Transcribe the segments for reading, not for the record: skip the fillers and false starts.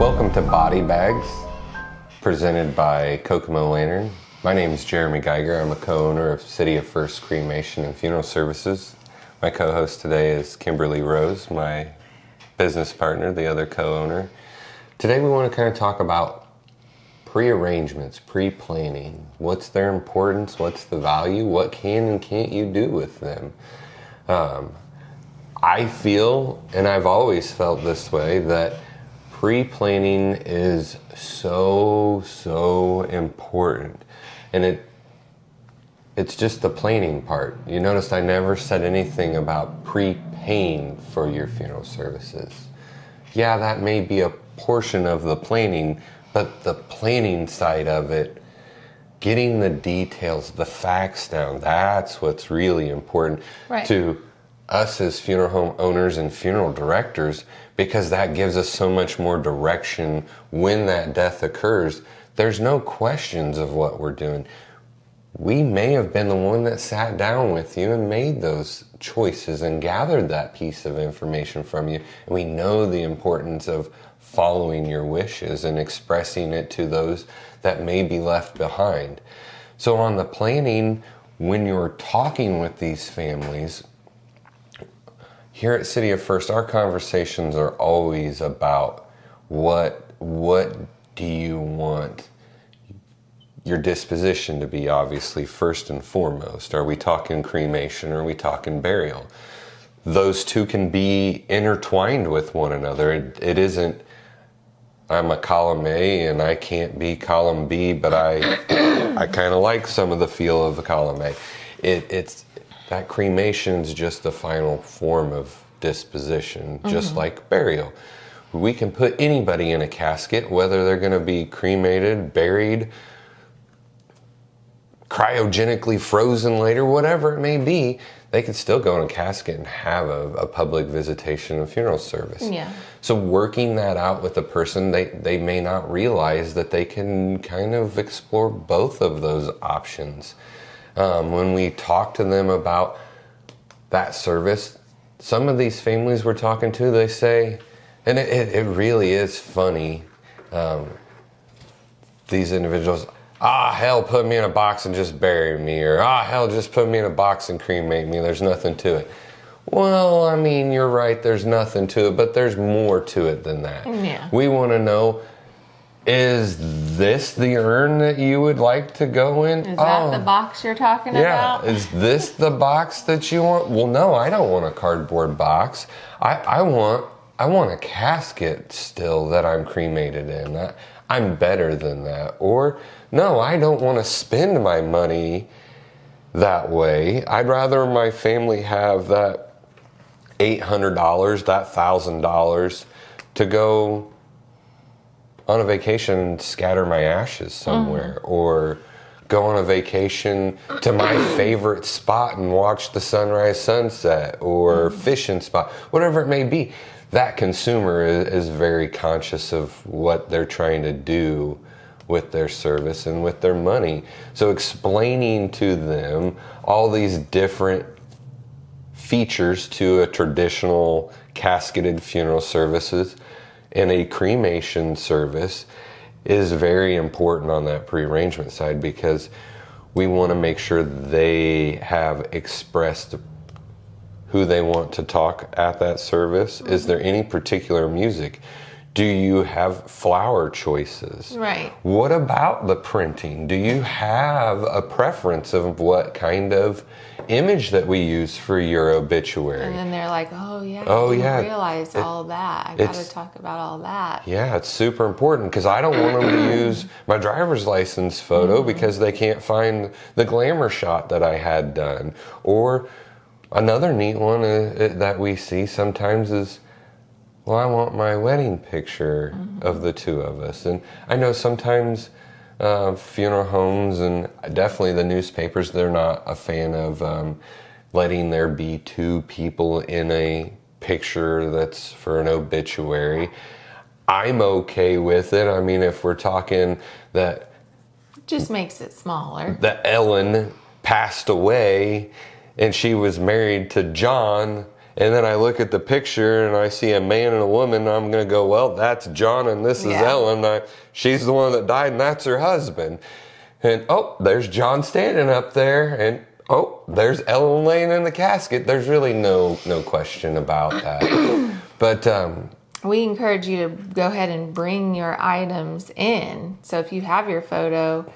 Welcome to Body Bags, presented by Kokomo Lantern. My name is Jeremy Geiger. I'm a co-owner of City of First Cremation and Funeral Services. My co-host today is Kimberly Rose, my business partner, the other co-owner. Today we want to kind of talk about pre-arrangements, pre-planning. What's their importance? What's the value? What can and can't you do with them? I feel, and I've always felt this way, that pre-planning is so important. And it's just the planning part. You noticed I never said anything about pre-paying for your funeral services. Yeah, that may be a portion of the planning, but the planning side of it, getting the details, the facts down, that's what's really important to us as funeral home owners and funeral directors, because that gives us so much more direction when that death occurs. There's no questions of what we're doing. We may have been the one that sat down with you and made those choices and gathered that piece of information from you. And we know the importance of following your wishes and expressing it to those that may be left behind. So on the planning, when you're talking with these families, here at City of First, our conversations are always about what do you want your disposition to be, obviously, first and foremost. Are we talking cremation or are we talking burial? Those two can be intertwined with one another. It isn't, I'm a column A and I can't be column B, but I kind of like some of the feel of the column A. It's that cremation is just the final form of disposition, just like burial. We can put anybody in a casket, whether they're going to be cremated, buried, cryogenically frozen later, whatever it may be. They could still go in a casket and have a public visitation and funeral service. Yeah. So working that out with the person, they may not realize that they can kind of explore both of those options. When we talk to them about that service, some of these families we're talking to, they say, and it really is funny, these individuals, hell, put me in a box and just bury me, or hell, just put me in a box and cremate me, there's nothing to it. Well, I mean, you're right, there's nothing to it, but there's more to it than that. Yeah. We want to know, is this the urn that you would like to go in? Is that the box you're talking about? Yeah, is this the box that you want? Well, no, I don't want a cardboard box. I want a casket still that I'm cremated in. I'm better than that. Or, no, I don't want to spend my money that way. I'd rather my family have that $800, that $1,000 to go on a vacation and scatter my ashes somewhere, or go on a vacation to my favorite spot and watch the sunrise, sunset, or fishing spot, whatever it may be. That consumer is very conscious of what they're trying to do with their service and with their money. So explaining to them all these different features to a traditional casketed funeral services and a cremation service is very important on that pre-arrangement side, because we want to make sure they have expressed who they want to talk at that service. Is there any particular music? Do you have flower choices? Right. What about the printing? Do you have a preference of what kind of image that we use for your obituary? And then they're like, I didn't realize all that. I got to talk about all that. Yeah, it's super important, because I don't want them to use my driver's license photo because they can't find the glamour shot that I had done. Or another neat one that we see sometimes is, well, I want my wedding picture of the two of us. And I know sometimes funeral homes and definitely the newspapers, they're not a fan of letting there be two people in a picture that's for an obituary. I'm okay with it. I mean, if we're talking that... It just makes it smaller. That Ellen passed away and she was married to John, And then I look at the picture and I see a man and a woman. And I'm going to go, well, that's John and this is Ellen. She's the one that died and that's her husband. And oh, there's John standing up there. And oh, there's Ellen laying in the casket. There's really no question about that. But we encourage you to go ahead and bring your items in. So if you have your photo,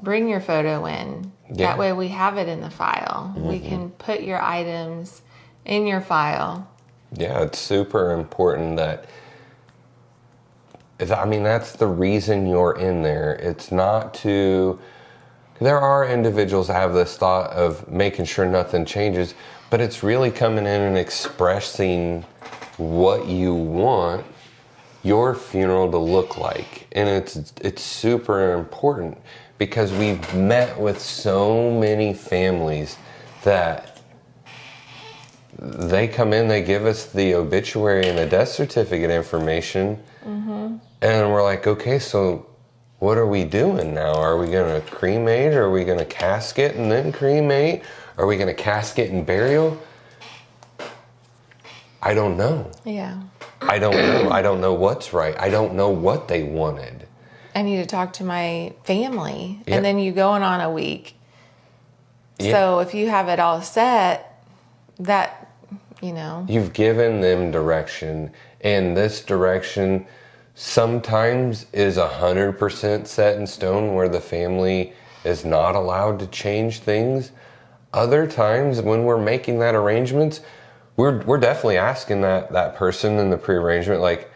bring your photo in. Yeah. That way we have it in the file. We can put your items in your file. Yeah, it's super important that, that's the reason you're in there. It's not to, there are individuals that have this thought of making sure nothing changes, but it's really coming in and expressing what you want your funeral to look like. And it's super important because we've met with so many families that they come in, they give us the obituary and the death certificate information, and we're like, okay, so what are we doing now? Are we going to cremate? Or are we going to casket and then cremate? Are we going to casket and burial? I don't know. Yeah. I don't know. I don't know what's right. I don't know what they wanted. I need to talk to my family. Yep. And then you going on a week. Yep. So if you have it all set, that, you've given them direction, and this direction sometimes is 100% set in stone where the family is not allowed to change things. Other times when we're making that arrangements, we're definitely asking that person in the pre-arrangement, like,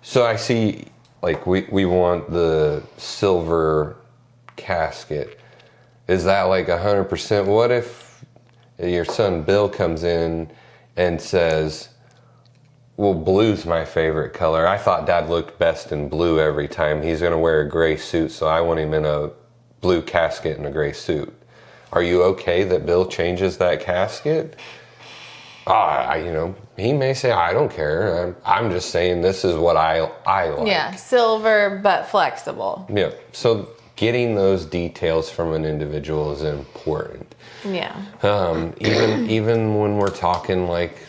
so I see, like, we want the silver casket. Is that like 100%? What if your son Bill comes in and says, well, blue's my favorite color. I thought Dad looked best in blue every time. He's going to wear a gray suit, so I want him in a blue casket and a gray suit. Are you okay that Bill changes that casket? He may say, I don't care. I'm just saying this is what I like. Yeah, silver but flexible. Yeah, so getting those details from an individual is important. Yeah. Even when we're talking like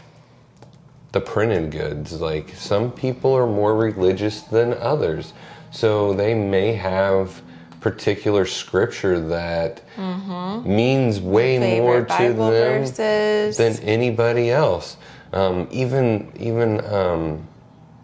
the printed goods, like some people are more religious than others. So they may have particular scripture that means way more to Bible them verses than anybody else. Even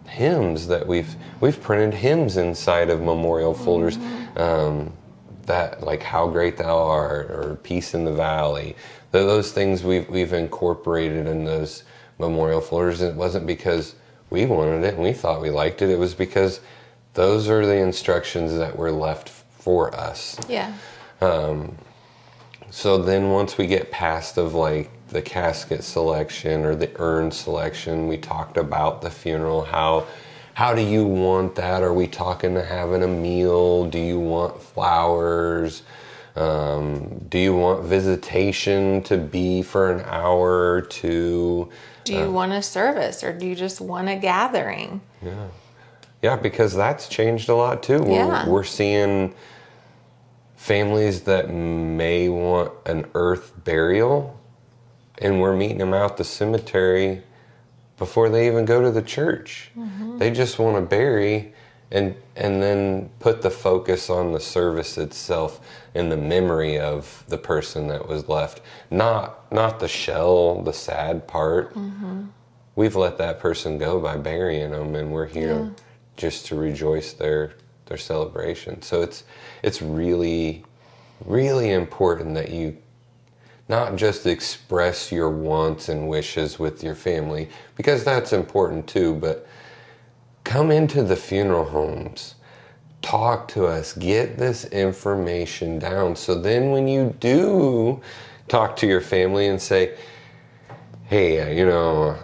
hymns that we've printed hymns inside of memorial folders, that like How Great Thou Art or Peace in the Valley. Those things we've incorporated in those memorial folders. It wasn't because we wanted it and we thought we liked it. It was because those are the instructions that were left for us. Yeah. So then once we get past of like the casket selection or the urn selection, we talked about the funeral. How do you want that? Are we talking to having a meal? Do you want flowers? Do you want visitation to be for an hour or two? Do you want a service or do you just want a gathering? Yeah. Yeah, because that's changed a lot too. Yeah. We're seeing families that may want an earth burial, and we're meeting them out the cemetery before they even go to the church. They just want to bury and then put the focus on the service itself and the memory of the person that was left, not the shell, the sad part. We've let that person go by burying them, and we're here just to rejoice their celebration. So it's really, really important that you not just express your wants and wishes with your family, because that's important too, but come into the funeral homes, talk to us, get this information down. So then when you do talk to your family and say, hey, I've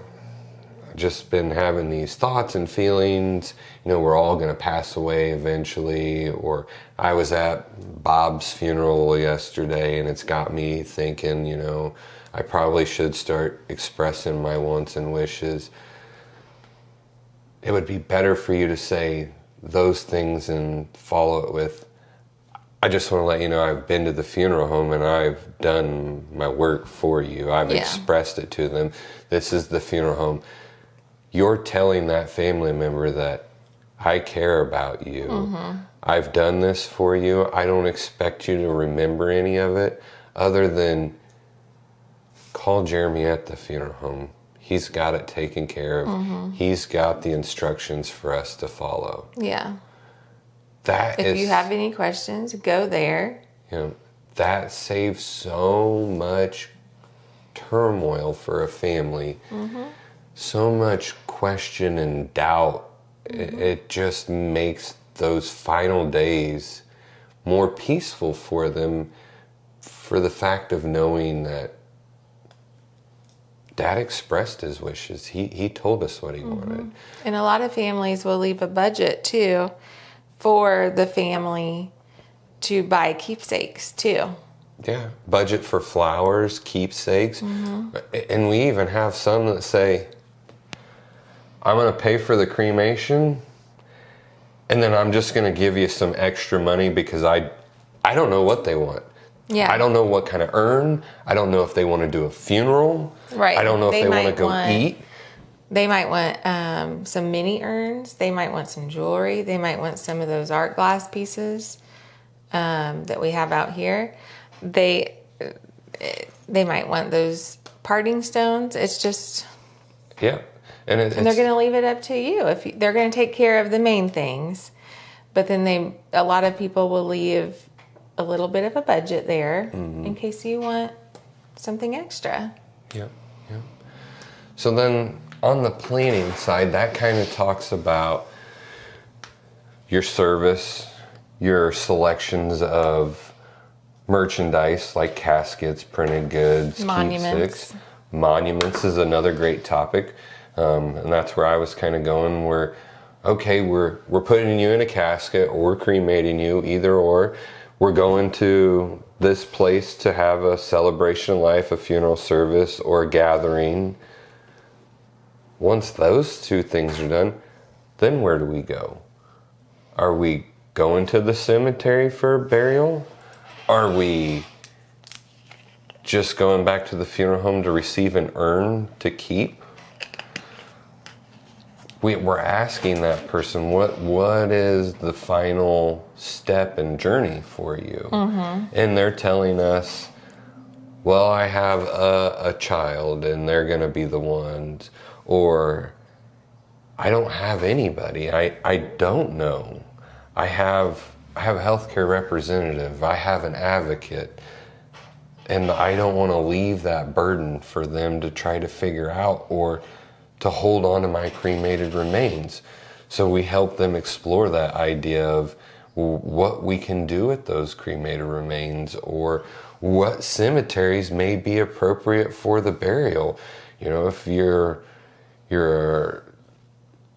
just been having these thoughts and feelings, we're all going to pass away eventually, or I was at Bob's funeral yesterday and it's got me thinking, I probably should start expressing my wants and wishes. It would be better for you to say those things and follow it with, I just want to let you know I've been to the funeral home and I've done my work for you. I've expressed it to them. This is the funeral home. You're telling that family member that I care about you. Mm-hmm. I've done this for you. I don't expect you to remember any of it other than call Jeremy at the funeral home. He's got it taken care of. Mm-hmm. He's got the instructions for us to follow. Yeah. If you have any questions, go there. You know, that saves so much turmoil for a family. Mm-hmm. So much question and doubt. Mm-hmm. It just makes those final days more peaceful for them, for the fact of knowing that Dad expressed his wishes. He told us what he wanted. And a lot of families will leave a budget too for the family to buy keepsakes too. Yeah, budget for flowers, keepsakes. Mm-hmm. And we even have some that say, I'm going to pay for the cremation, and then I'm just going to give you some extra money because I don't know what they want. Yeah. I don't know what kind of urn. I don't know if they want to do a funeral. Right. I don't know if they want to go eat. They might want some mini urns. They might want some jewelry. They might want some of those art glass pieces that we have out here. They might want those parting stones. It's just... Yeah. And they're going to leave it up to you. They're going to take care of the main things. But then a lot of people will leave a little bit of a budget there in case you want something extra. Yeah. So then on the planning side, that kind of talks about your service, your selections of merchandise like caskets, printed goods, keepsakes. Monuments is another great topic. And that's where I was kind of going, where, okay, we're putting you in a casket or we're cremating you, either or. We're going to this place to have a celebration of life, a funeral service, or a gathering. Once those two things are done, then where do we go? Are we going to the cemetery for burial? Are we just going back to the funeral home to receive an urn to keep? We're asking that person, what is the final step and journey for you? Mm-hmm. And they're telling us, well, I have a child and they're going to be the ones. Or I don't have anybody. I don't know. I have a healthcare representative. I have an advocate. And I don't want to leave that burden for them to try to figure out or to hold on to my cremated remains. So we help them explore that idea of what we can do with those cremated remains, or what cemeteries may be appropriate for the burial. You know, if you're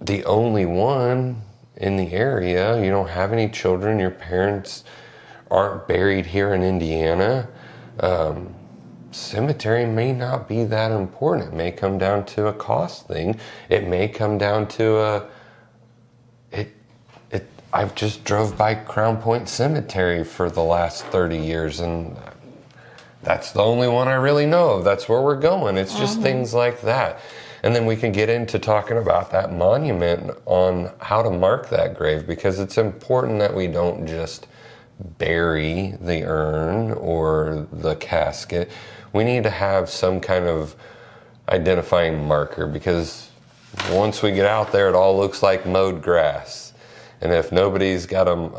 the only one in the area, you don't have any children, your parents aren't buried here in Indiana, cemetery may not be that important. It may come down to a cost thing. It may come down to I've just drove by Crown Point Cemetery for the last 30 years and that's the only one I really know of. That's where we're going. It's just things like that. And then we can get into talking about that monument on how to mark that grave, because it's important that we don't just bury the urn or the casket. We need to have some kind of identifying marker, because once we get out there, it all looks like mowed grass. And if nobody's got them,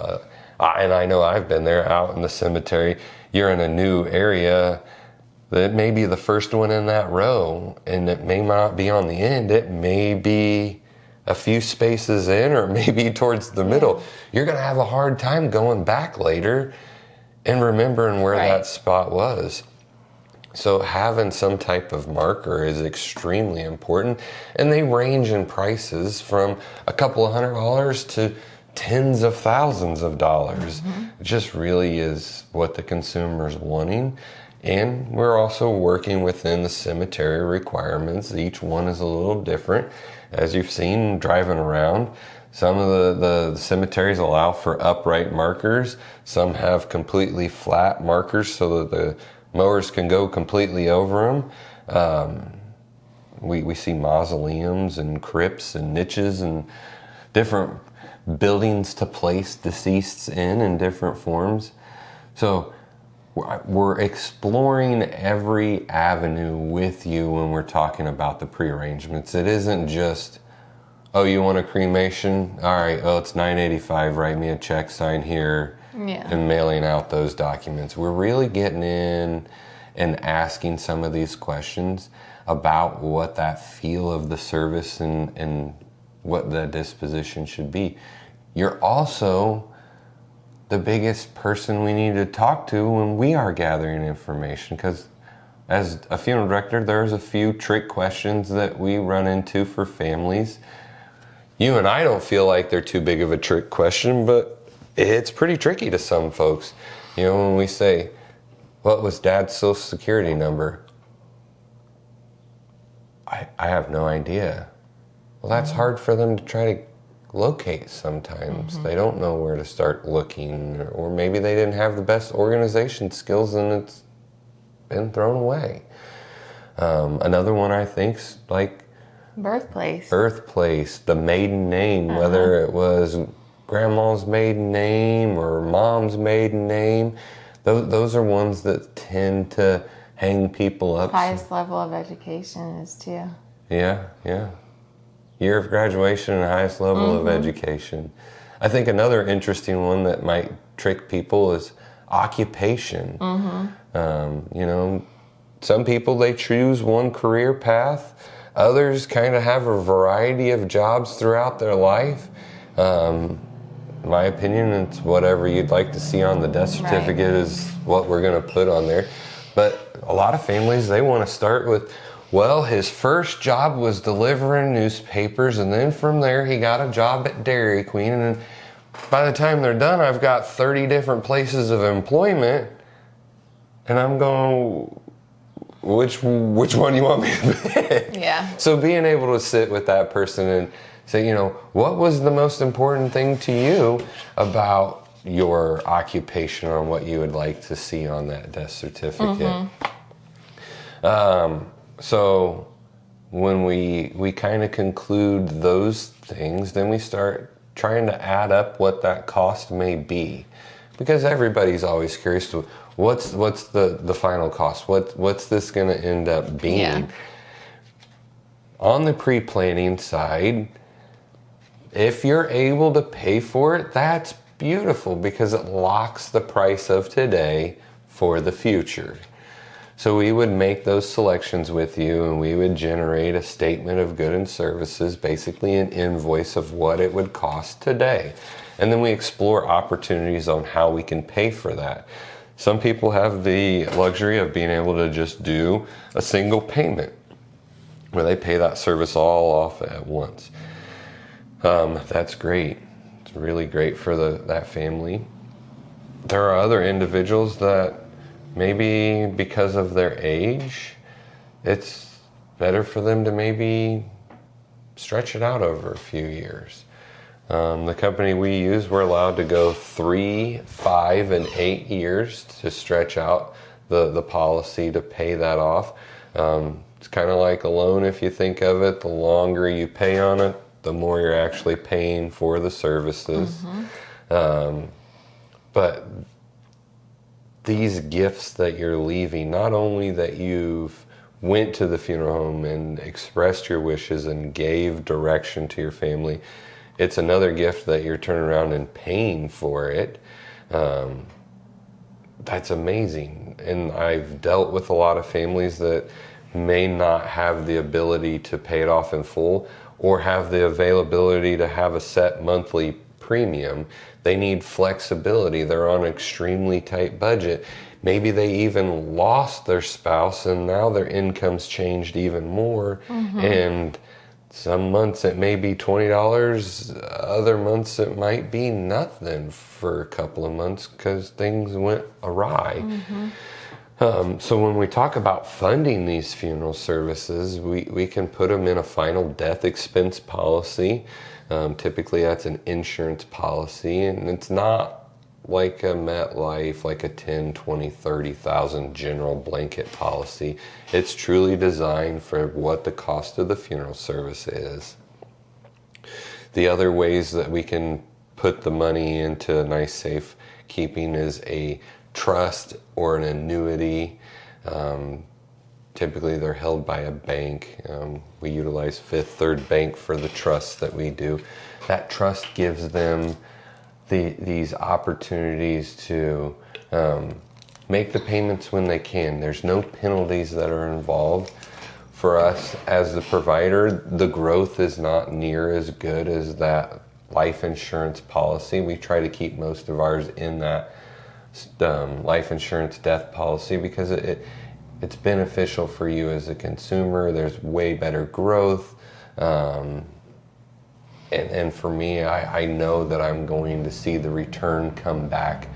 and I know I've been there out in the cemetery, you're in a new area that may be the first one in that row, and it may not be on the end. It may be a few spaces in, or maybe towards the middle. You're going to have a hard time going back later and remembering where that spot was. So having some type of marker is extremely important, and they range in prices from a couple of $100 to tens of thousands of dollars. It just really is what the consumer's wanting. And we're also working within the cemetery requirements. Each one is a little different, as you've seen driving around. Some of the cemeteries allow for upright markers. Some have completely flat markers so that the mowers can go completely over them. We see mausoleums and crypts and niches and different buildings to place deceased in different forms. So we're exploring every avenue with you when we're talking about the pre-arrangements. It isn't just, oh, you want a cremation? All right, oh, it's $9.85. Write me a check, sign here, and mailing out those documents. We're really getting in and asking some of these questions about what that feel of the service and what the disposition should be. You're also the biggest person we need to talk to when we are gathering information, because as a funeral director, there's a few trick questions that we run into for families. You and I don't feel like they're too big of a trick question, but it's pretty tricky to some folks. You know, when we say, what was Dad's social security number? I have no idea. Well, that's hard for them to try to locate sometimes. They don't know where to start looking, or maybe they didn't have the best organization skills and it's been thrown away. Another one I think's like birthplace, the maiden name, whether it was grandma's maiden name or mom's maiden name. Those are ones that tend to hang people up. Highest level of education is too. Yeah. Year of graduation and highest level of education. I think another interesting one that might trick people is occupation. You know, some people, they choose one career path. Others kind of have a variety of jobs throughout their life. In my opinion, it's whatever you'd like to see on the death certificate is what we're going to put on there. But a lot of families, they want to start with, well, his first job was delivering newspapers, and then from there he got a job at Dairy Queen, and then by the time they're done, I've got 30 different places of employment, and I'm going, which one do you want me to pick? Yeah. So being able to sit with that person and say, you know, what was the most important thing to you about your occupation, or what you would like to see on that death certificate? So when we kind of conclude those things, then we start trying to add up what that cost may be, because everybody's always curious to what's the final cost, what's this going to end up being. On the pre-planning side, if you're able to pay for it, that's beautiful, because it locks the price of today for the future. So we would make those selections with you, and we would generate a statement of goods and services, basically an invoice of what it would cost today. And then we explore opportunities on how we can pay for that. Some people have the luxury of being able to just do a single payment, where they pay that service all off at once. That's great. It's really great for that family. There are other individuals that maybe because of their age, it's better for them to maybe stretch it out over a few years. The company we use, we're allowed to go 3, 5, and 8 years to stretch out the policy to pay that off. It's kind of like a loan if you think of it. The longer you pay on it, the more you're actually paying for the services. But these gifts that you're leaving, not only that you've went to the funeral home and expressed your wishes and gave direction to your family, it's another gift that you're turning around and paying for it. That's amazing. And I've dealt with a lot of families that may not have the ability to pay it off in full, or have the availability to have a set monthly premium. They need flexibility. They're on an extremely tight budget. Maybe they even lost their spouse and now their income's changed even more. And some months it may be $20, other months it might be nothing for a couple of months because things went awry. So when we talk about funding these funeral services, we can put them in a final death expense policy Typically that's an insurance policy, and it's not like a MetLife, like a 10, 20, 30,000 general blanket policy. It's truly designed for what the cost of the funeral service is. The other ways that we can put the money into a nice safe keeping is a trust or an annuity. Typically they're held by a bank. We utilize Fifth Third Bank for the trust that we do. That trust gives them these opportunities to make the payments when they can. There's no penalties that are involved. For us as the provider, the growth is not near as good as that life insurance policy. We try to keep most of ours in that life insurance death policy because it's beneficial for you as a consumer. There's way better growth. And for me, I know that I'm going to see the return come back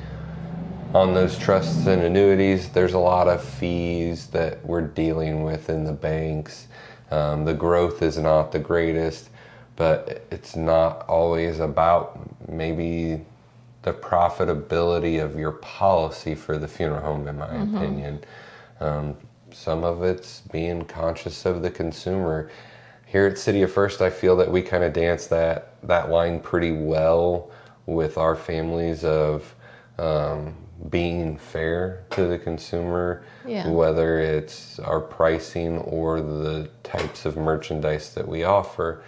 on those trusts and annuities. There's a lot of fees that we're dealing with in the banks. The growth is not the greatest, but it's not always about maybe the profitability of your policy for the funeral home, in my opinion. Some of it's being conscious of the consumer. Here at City of First, I feel that we kind of dance that line pretty well with our families of being fair to the consumer, whether it's our pricing or the types of merchandise that we offer.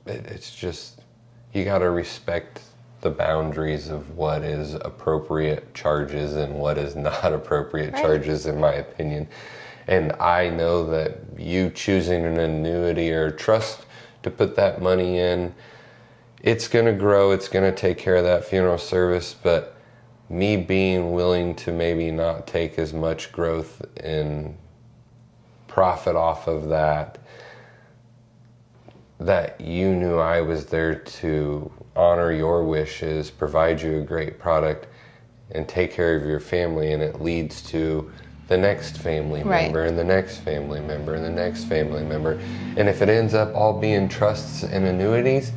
It's just, you got to respect the boundaries of what is appropriate charges and what is not appropriate charges, in my opinion. And I know that you choosing an annuity or trust to put that money in, it's going to grow, it's going to take care of that funeral service, but me being willing to maybe not take as much growth and profit off of that you knew I was there to honor your wishes, provide you a great product, and take care of your family, and it leads to the next family member and the next family member and the next family member. And if it ends up all being trusts and annuities,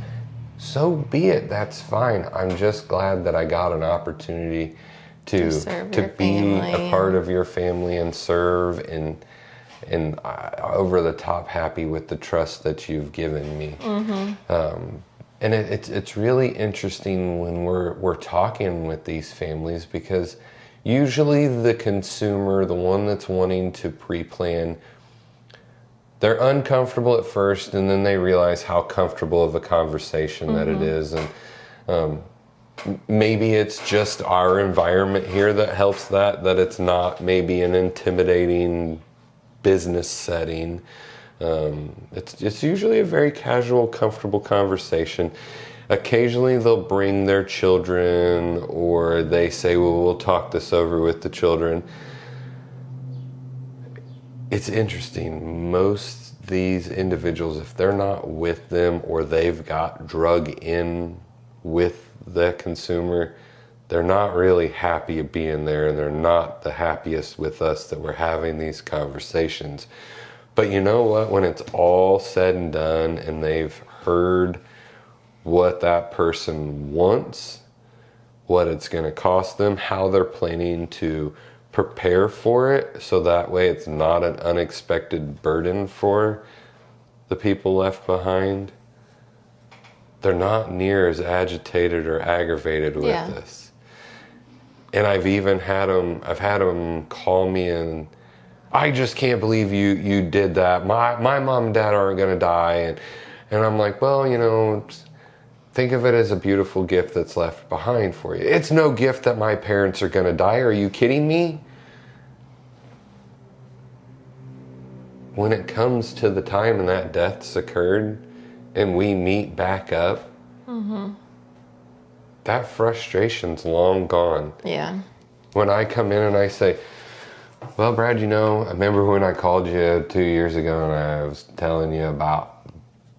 so be it. That's fine. I'm just glad that I got an opportunity to be a part of your family and serve, and over the top happy with the trust that you've given me. And it's really interesting when we're talking with these families, because usually the consumer, the one that's wanting to pre-plan, they're uncomfortable at first, and then they realize how comfortable of a conversation that it is. And maybe it's just our environment here that helps that it's not maybe an intimidating business setting. It's usually a very casual, comfortable conversation. Occasionally they'll bring their children, or they say, well, we'll talk this over with the children. It's interesting. Most these individuals, if they're not with them or they've got drug in with the consumer, they're not really happy of being there, and they're not the happiest with us that we're having these conversations. But you know what? When it's all said and done and they've heard what that person wants, what it's going to cost them, how they're planning to prepare for it, so that way it's not an unexpected burden for the people left behind, they're not near as agitated or aggravated with this. And I've had them call me and, I just can't believe you did that. My mom and dad aren't going to die. And I'm like, well, think of it as a beautiful gift that's left behind for you. It's no gift that my parents are going to die. Are you kidding me? When it comes to the time and that death's occurred and we meet back up, that frustration's long gone. Yeah. When I come in and I say, well, Brad, I remember when I called you 2 years ago and I was telling you about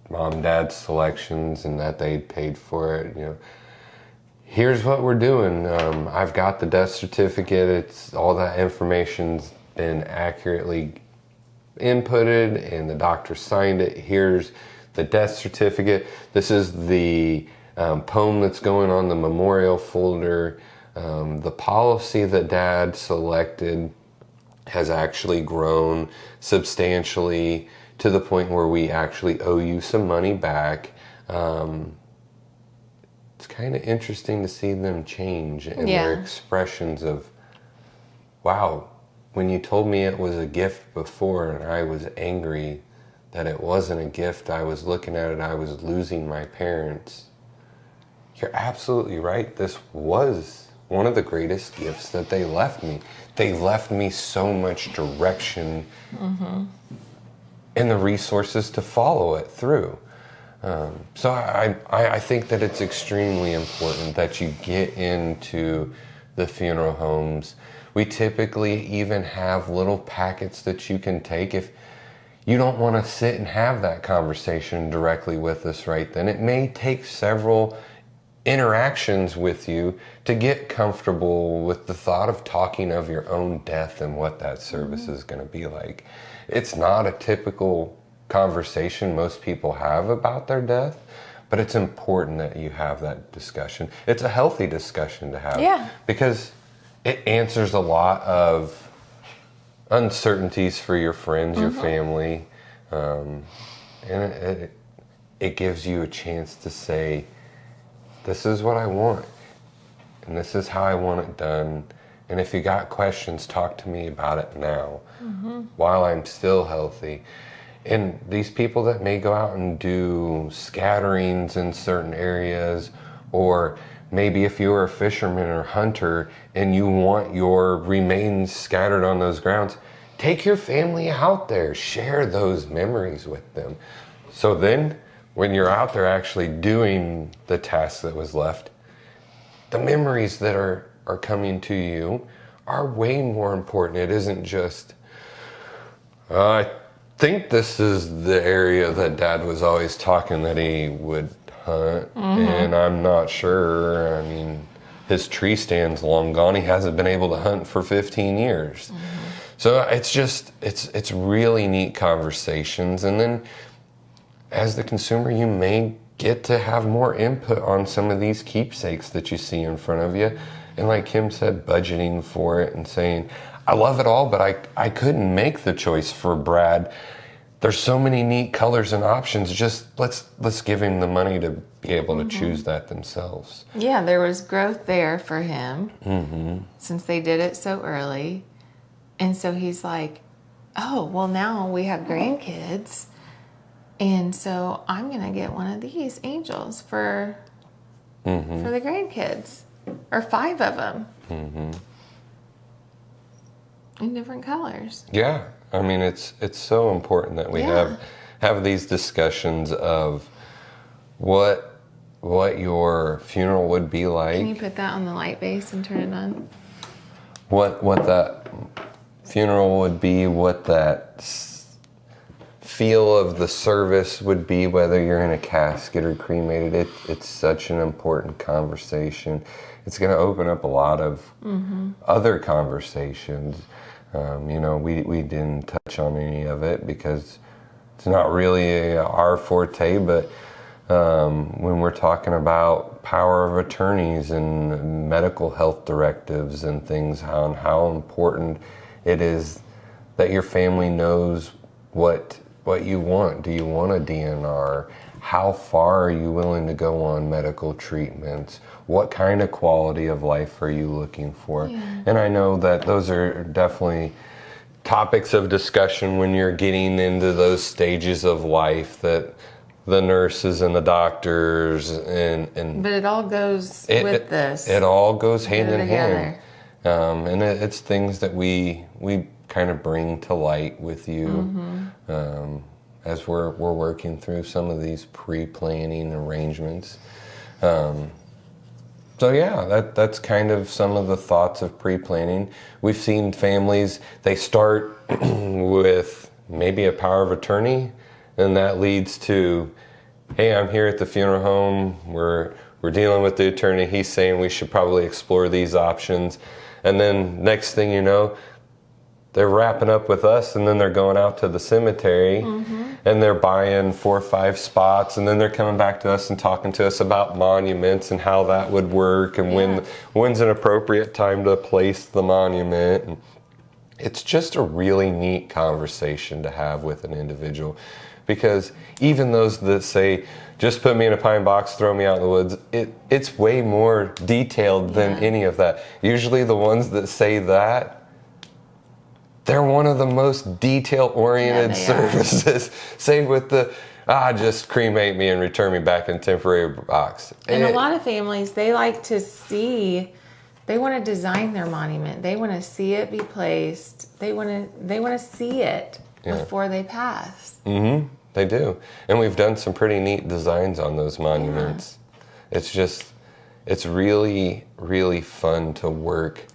mom and dad's selections and that they'd paid for it. Here's what we're doing. I've got the death certificate. It's all that information's been accurately inputted and the doctor signed it. Here's the death certificate. This is the poem that's going on the memorial folder. The policy that Dad selected has actually grown substantially to the point where we actually owe you some money back. It's kind of interesting to see them change in their expressions of, wow, when you told me it was a gift before and I was angry that it wasn't a gift, I was looking at it, I was losing my parents. You're absolutely right. This was one of the greatest gifts that they left me. They left me so much direction and the resources to follow it through. So I think that it's extremely important that you get into the funeral homes. We typically even have little packets that you can take if you don't want to sit and have that conversation directly with us right then. It may take several interactions with you to get comfortable with the thought of talking of your own death and what that service is going to be like. It's not a typical conversation most people have about their death, but it's important that you have that discussion. It's a healthy discussion to have because it answers a lot of uncertainties for your friends, your family, and it gives you a chance to say, this is what I want, and this is how I want it done. And if you got questions, talk to me about it now, while I'm still healthy. And these people that may go out and do scatterings in certain areas, or maybe if you're a fisherman or hunter and you want your remains scattered on those grounds, take your family out there, share those memories with them. So then when you're out there actually doing the task that was left, the memories that are coming to you are way more important. It isn't just, I think this is the area that Dad was always talking that he would hunt, and I'm not sure. I mean, his tree stand's long gone. He hasn't been able to hunt for 15 years. So it's just, it's really neat conversations. And then as the consumer, you may get to have more input on some of these keepsakes that you see in front of you. And like Kim said, budgeting for it and saying, I love it all, but I couldn't make the choice for Brad. There's so many neat colors and options. Just let's give him the money to be able to choose that themselves. Yeah, there was growth there for him since they did it so early. And so he's like, oh, well, now we have grandkids. And so I'm going to get one of these angels for the grandkids, or 5 of them in different colors. Yeah. I mean, it's so important that we have these discussions of what your funeral would be like. Can you put that on the light base and turn it on? What that funeral would be, what that feel of the service would be, whether you're in a casket or cremated. It's such an important conversation. It's going to open up a lot of other conversations. We didn't touch on any of it because it's not really our forte, but when we're talking about power of attorneys and medical health directives and things, on how important it is that your family knows what you want. Do you want a DNR? How far are you willing to go on medical treatments? What kind of quality of life are you looking for? Yeah. And I know that those are definitely topics of discussion when you're getting into those stages of life, that the nurses and the doctors and but it all goes with this. It all goes hand in hand. And it's things that we kind of bring to light with you as we're working through some of these pre-planning arrangements. So yeah, that's kind of some of the thoughts of pre-planning. We've seen families, they start with maybe a power of attorney, and that leads to, hey, I'm here at the funeral home, we're dealing with the attorney, he's saying we should probably explore these options. And then next thing you know, they're wrapping up with us, and then they're going out to the cemetery, and and they're buying 4 or 5 spots, and then they're coming back to us and talking to us about monuments and how that would work, and when's an appropriate time to place the monument. And it's just a really neat conversation to have with an individual, because even those that say, just put me in a pine box, throw me out in the woods, it's way more detailed than any of that. Usually the ones that say that, they're one of the most detail-oriented services. Say with the, just cremate me and return me back in a temporary box. And a lot of families, they like to see, they want to design their monument. They want to see it be placed. They want to see it before they pass. Mm-hmm. They do. And we've done some pretty neat designs on those monuments. Yeah. It's really, really fun to work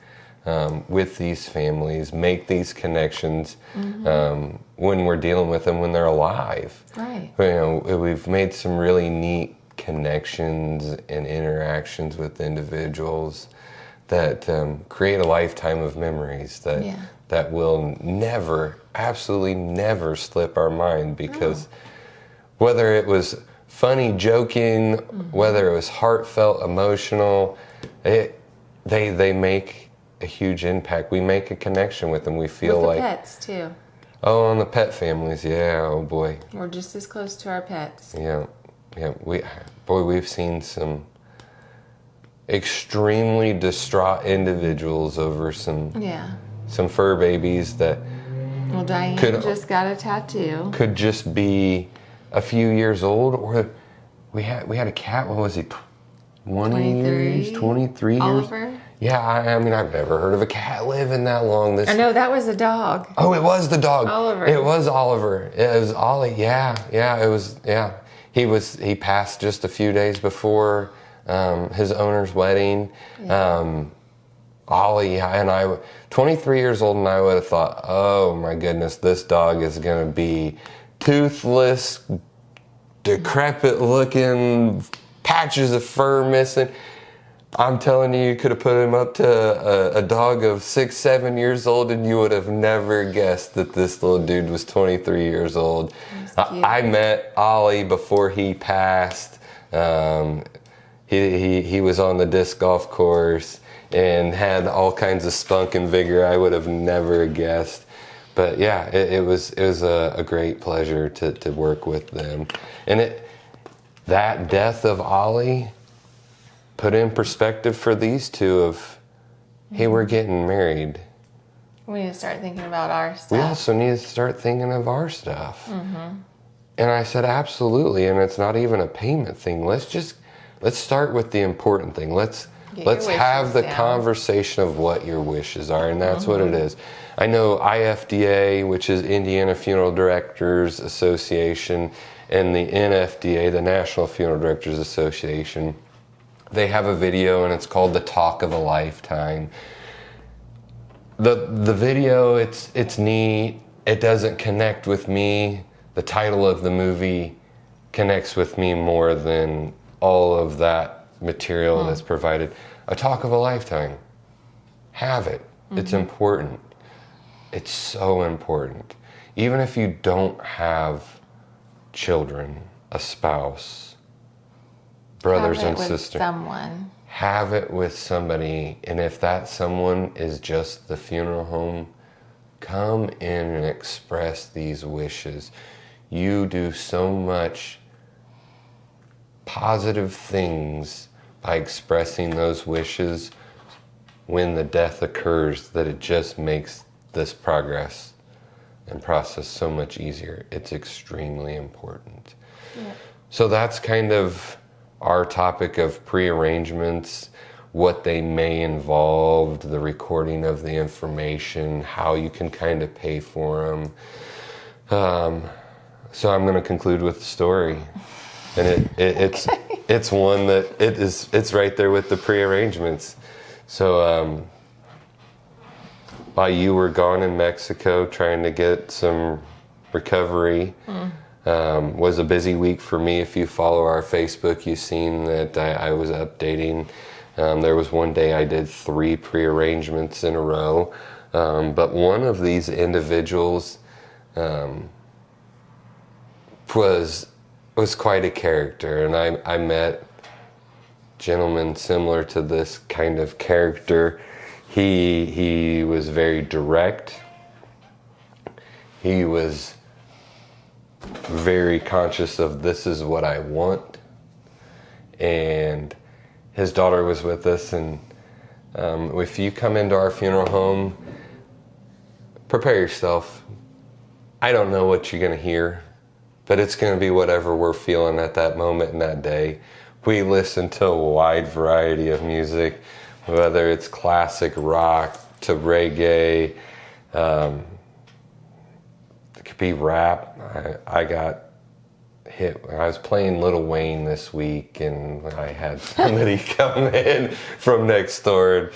with these families, make these connections when we're dealing with them when they're alive. Right. You know, we've made some really neat connections and interactions with individuals that create a lifetime of memories that will never, absolutely never slip our mind, because whether it was funny, joking, whether it was heartfelt, emotional, they make a huge impact. We make a connection with them. We feel with like pets too. Oh, on the pet families, oh boy. We're just as close to our pets. Yeah. We've seen some extremely distraught individuals over some fur babies that Diane just got a tattoo. Could just be a few years old, or we had a cat. What was he? 23 years. Oliver. Yeah, I mean, I've never heard of a cat living that long. I know, that was a dog. Oh, it was the dog. Oliver. It was Oliver. It was Ollie. Yeah. It was. Yeah. He passed just a few days before his owner's wedding. Yeah. Ollie and I, 23 years old, and I would have thought, oh my goodness, this dog is going to be toothless, decrepit looking, patches of fur missing. I'm telling you could have put him up to a dog of 6, 7 years old, and you would have never guessed that this little dude was 23 years old. I met Ollie before he passed. He was on the disc golf course and had all kinds of spunk and vigor I would have never guessed. But yeah, it was a great pleasure to work with them. And that death of Ollie put in perspective for these two of, hey, we're getting married. We need to start thinking about our stuff. We also need to start thinking of our stuff. Mm-hmm. And I said, absolutely. And it's not even a payment thing. Let's start with the important thing. Let's have the conversation of what your wishes are, and that's what it is. I know IFDA, which is Indiana Funeral Directors Association, and the NFDA, the National Funeral Directors Association, they have a video, and it's called The Talk of a Lifetime. The video, it's neat. It doesn't connect with me. The title of the movie connects with me more than all of that material that's provided. A Talk of a Lifetime. Have it. It's important. It's so important. Even if you don't have children, a spouse, brothers and sisters. Have it with somebody. And if that someone is just the funeral home, come in and express these wishes. You do so much positive things by expressing those wishes when the death occurs, that it just makes this progress and process so much easier. It's extremely important. Yeah. So that's kind of our topic of pre-arrangements, what they may involve, the recording of the information, how you can kind of pay for them. So I'm going to conclude with the story. And it's one that it's right there with the pre-arrangements. So while you were gone in Mexico trying to get some recovery, was a busy week for me. If you follow our Facebook, you've seen that I was updating. There was one day I did 3 pre-arrangements in a row. But one of these individuals was quite a character, and I met gentlemen similar to this kind of character. He was very direct. He was very conscious of, this is what I want. And his daughter was with us, and if you come into our funeral home, prepare yourself. I don't know what you're going to hear, but it's going to be whatever we're feeling at that moment in that day. We listen to a wide variety of music, whether it's classic rock to reggae. It could be rap. I got hit. I was playing Lil Wayne this week, and I had somebody come in from next door, and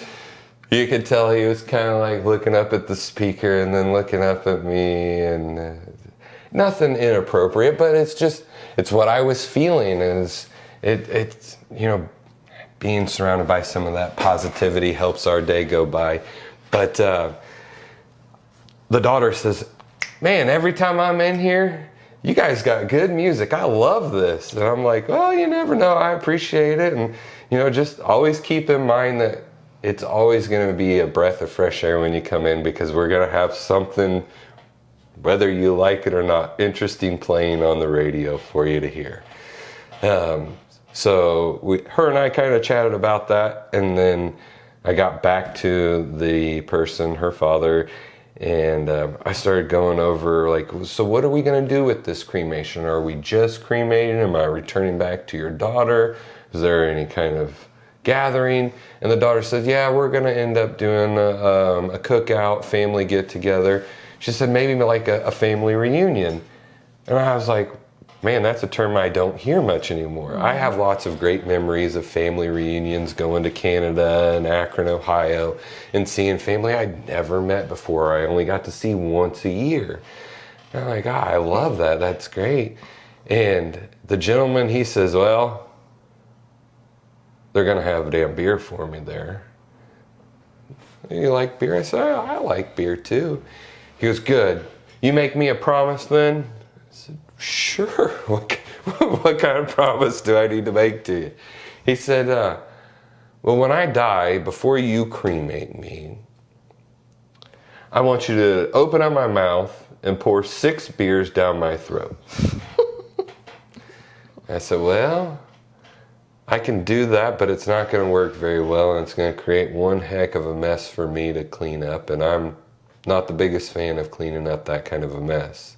you could tell he was kind of like looking up at the speaker and then looking up at me, and nothing inappropriate, but it's what I was feeling. It's being surrounded by some of that positivity helps our day go by. But the daughter says, man, every time I'm in here, you guys got good music. I love this. And I'm like, well, you never know. I appreciate it. And, just always keep in mind that it's always going to be a breath of fresh air when you come in, because we're going to have something, whether you like it or not, interesting playing on the radio for you to hear. So her and I kind of chatted about that, and then I got back to the person, her father, and I started going over, like, so what are we going to do with this cremation? Are we just cremating? Am I returning back to your daughter? Is there any kind of gathering? And the daughter says, yeah, we're going to end up doing a cookout, family get-together. She said, maybe like a family reunion. And I was like, man, that's a term I don't hear much anymore. I have lots of great memories of family reunions, going to Canada and Akron, Ohio, and seeing family I'd never met before. I only got to see once a year. And I'm like, I love that. That's great. And the gentleman, he says, well, they're going to have a damn beer for me there. You like beer? I said, oh, I like beer too. He goes, good. You make me a promise then? I said, sure. What kind of promise do I need to make to you? He said, well, when I die, before you cremate me, I want you to open up my mouth and pour 6 beers down my throat. I said, well, I can do that, but it's not going to work very well, and it's going to create one heck of a mess for me to clean up, and I'm not the biggest fan of cleaning up that kind of a mess.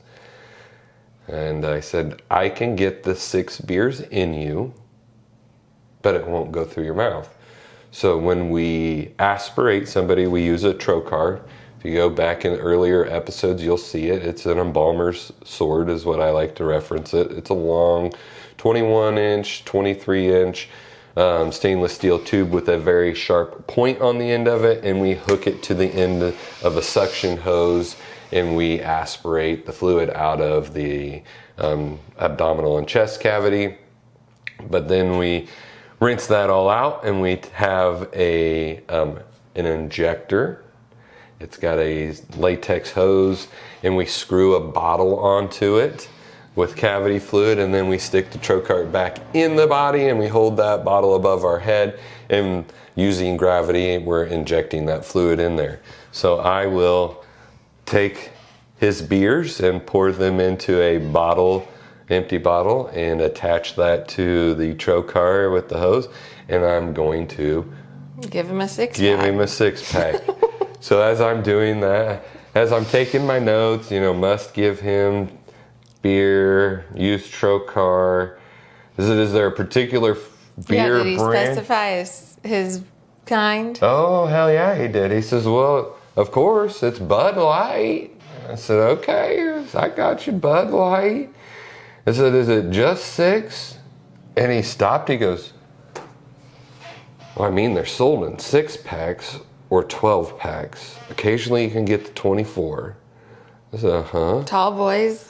And I said, I can get the 6 beers in you, but it won't go through your mouth. So when we aspirate somebody, we use a trocar. If you go back in earlier episodes, you'll see it. It's an embalmer's sword is what I like to reference it. It's a long 21-inch, 23-inch stainless steel tube with a very sharp point on the end of it, and we hook it to the end of a suction hose, and we aspirate the fluid out of the abdominal and chest cavity. But then we rinse that all out, and we have an injector. It's got a latex hose, and we screw a bottle onto it with cavity fluid, and then we stick the trocar back in the body, and we hold that bottle above our head, and using gravity, we're injecting that fluid in there. So I will take his beers and pour them into a bottle, empty bottle, and attach that to the trocar with the hose, and I'm going to give him a 6-pack. Give him a 6-pack. So as I'm doing that, as I'm taking my notes, must give him beer, use trocar. Is there a particular beer did he brand? specify his kind? Oh, hell yeah, he did. He says, well, of course, it's Bud Light. I said, okay, I got you, Bud Light. I said, is it just 6? And he stopped. He goes, well, I mean, they're sold in 6-packs or 12-packs. Occasionally you can get the 24. I said, uh-huh. Tall boys?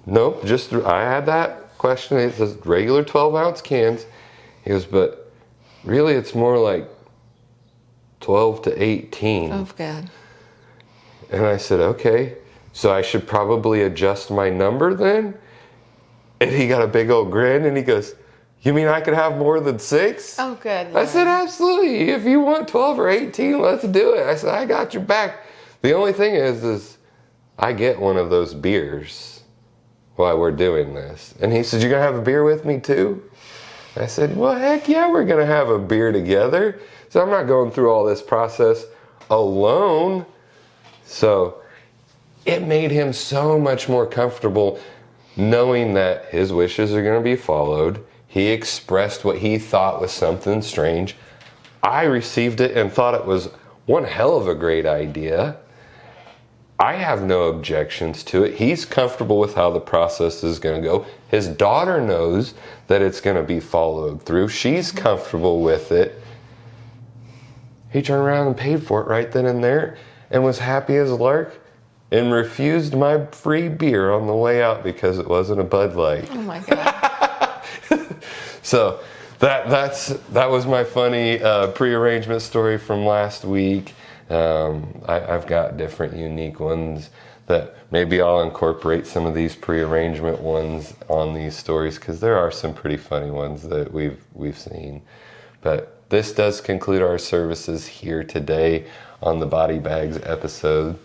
Nope, I had that question. It says regular 12-ounce cans. He goes, but really it's more like 12 to 18. Oh, God. And I said, okay, so I should probably adjust my number then? And he got a big old grin and he goes, "You mean I could have more than 6?" Oh, good. I Lord. said, "Absolutely. If you want 12 or 18, let's do it." I said, "I got your back." The only thing is I get one of those beers while we're doing this. And he said, "You're going to have a beer with me too?" I said, "Well, heck yeah, we're going to have a beer together. So I'm not going through all this process alone." So it made him so much more comfortable knowing that his wishes are going to be followed. He expressed what he thought was something strange. I received it and thought it was one hell of a great idea. I have no objections to it. He's comfortable with how the process is going to go. His daughter knows that it's going to be followed through. She's comfortable with it. He turned around and paid for it right then and there and was happy as a lark and refused my free beer on the way out because it wasn't a Bud Light. Oh my God. So that was my funny prearrangement story from last week. I've got different unique ones that maybe I'll incorporate some of these prearrangement ones on these stories because there are some pretty funny ones that we've seen. But this does conclude our services here today on the Body Bags episode.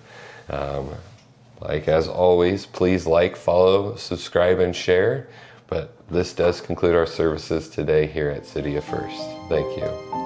Like as always, please like, follow, subscribe, and share. But this does conclude our services today here at City of First. Thank you.